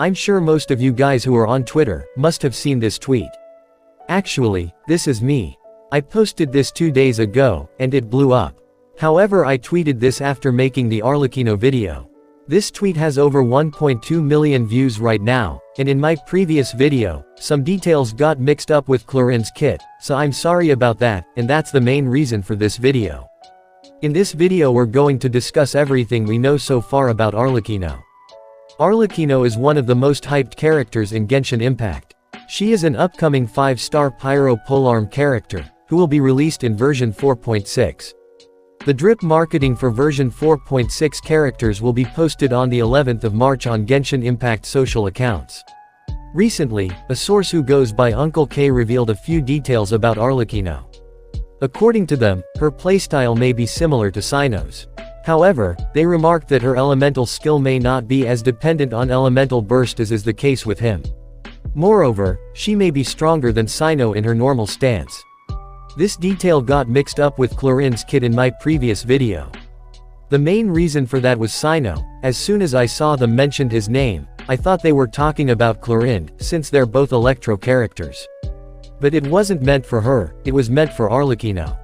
I'm sure most of you guys who are on Twitter must have seen this tweet. Actually, this is me. I posted this 2 days ago, and it blew up. However, I tweeted this after making the ARLECCHINO video. This tweet has over 1.2 million views right now, and in my previous video, some details got mixed up with Clorine's kit, so I'm sorry about that, and that's the main reason for this video. In this video we're going to discuss everything we know so far about ARLECCHINO. ARLECCHINO is one of the most hyped characters in Genshin Impact. She is an upcoming 5-star Pyro Polearm character, who will be released in version 4.6. The drip marketing for version 4.6 characters will be posted on the 11th of March on Genshin Impact social accounts. Recently, a source who goes by Uncle K revealed a few details about ARLECCHINO. According to them, her playstyle may be similar to Cyno's. However, they remarked that her elemental skill may not be as dependent on elemental burst as is the case with him. Moreover, she may be stronger than Cyno in her normal stance. This detail got mixed up with Clorine's kit in my previous video. The main reason for that was Cyno. As soon as I saw them mentioned his name, I thought they were talking about Clorine, since they're both Electro characters. But it wasn't meant for her, it was meant for ARLECCHINO.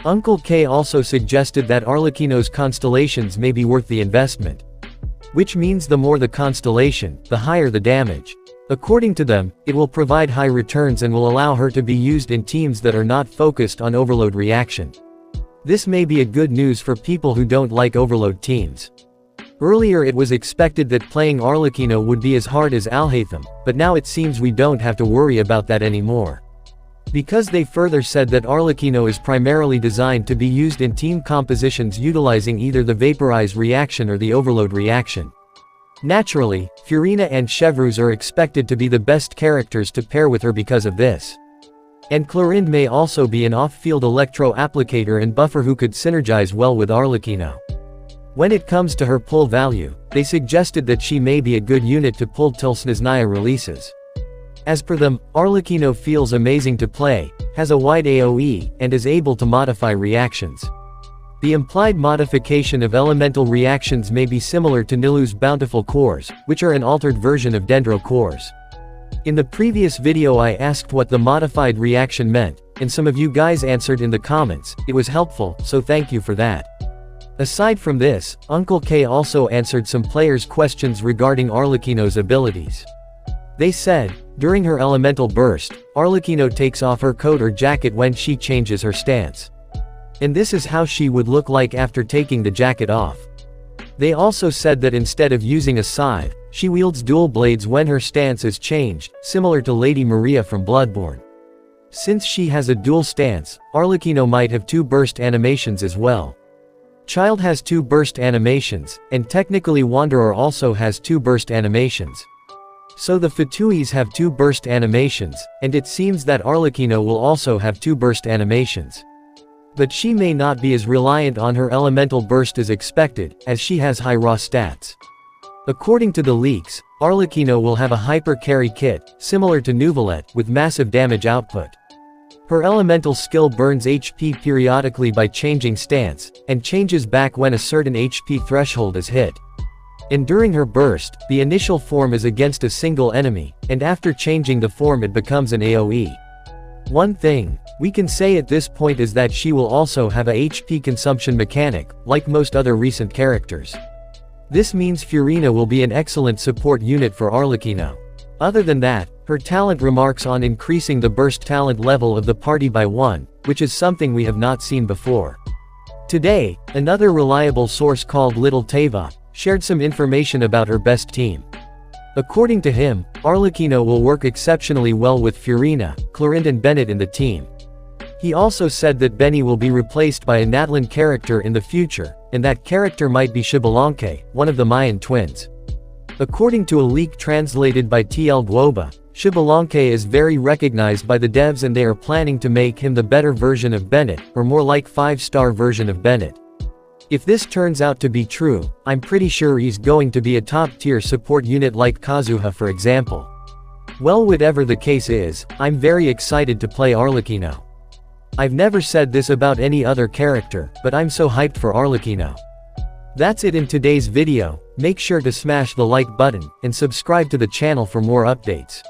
Uncle K also suggested that ARLECCHINO's constellations may be worth the investment. Which means the more the constellation, the higher the damage. According to them, it will provide high returns and will allow her to be used in teams that are not focused on overload reaction. This may be a good news for people who don't like overload teams. Earlier it was expected that playing ARLECCHINO would be as hard as Alhaitham, but now it seems we don't have to worry about that anymore. Because they further said that ARLECCHINO is primarily designed to be used in team compositions utilizing either the Vaporize reaction or the Overload reaction. Naturally, Furina and Chevreuse are expected to be the best characters to pair with her because of this. And Clorinde may also be an off-field electro applicator and buffer who could synergize well with ARLECCHINO. When it comes to her pull value, they suggested that she may be a good unit to pull till Snezhnaya releases. As per them, ARLECCHINO feels amazing to play, has a wide AoE, and is able to modify reactions. The implied modification of elemental reactions may be similar to Nilou's bountiful cores, which are an altered version of Dendro cores. In the previous video I asked what the modified reaction meant, and some of you guys answered in the comments. It was helpful, so thank you for that. Aside from this, Uncle K also answered some players' questions regarding ARLECCHINO's abilities. They said, during her elemental burst, ARLECCHINO takes off her coat or jacket when she changes her stance. And this is how she would look like after taking the jacket off. They also said that instead of using a scythe, she wields dual blades when her stance is changed, similar to Lady Maria from Bloodborne. Since she has a dual stance, ARLECCHINO might have 2 burst animations as well. Child has 2 burst animations, and technically Wanderer also has 2 burst animations. So the Fatuis have 2 burst animations, and it seems that ARLECCHINO will also have 2 burst animations. But she may not be as reliant on her elemental burst as expected, as she has high raw stats. According to the leaks, ARLECCHINO will have a hyper carry kit, similar to Neuvillette, with massive damage output. Her elemental skill burns HP periodically by changing stance, and changes back when a certain HP threshold is hit. And during her burst, the initial form is against a single enemy, and after changing the form it becomes an AoE. One thing we can say at this point is that she will also have a HP consumption mechanic, like most other recent characters. This means Furina will be an excellent support unit for ARLECCHINO. Other than that, her talent remarks on increasing the burst talent level of the party by 1, which is something we have not seen before. Today, another reliable source called Little Teva shared some information about her best team. According to him, ARLECCHINO will work exceptionally well with Furina, Clorinde and Bennett in the team. He also said that Benny will be replaced by a Natlan character in the future, and that character might be Xbalanque, one of the Mayan twins. According to a leak translated by TL Guoba, Xbalanque is very recognized by the devs and they are planning to make him the better version of Bennett, or more like 5-star version of Bennett. If this turns out to be true, I'm pretty sure he's going to be a top-tier support unit like Kazuha for example. Well, whatever the case is, I'm very excited to play ARLECCHINO. I've never said this about any other character, but I'm so hyped for ARLECCHINO. That's it in today's video. Make sure to smash the like button, and subscribe to the channel for more updates.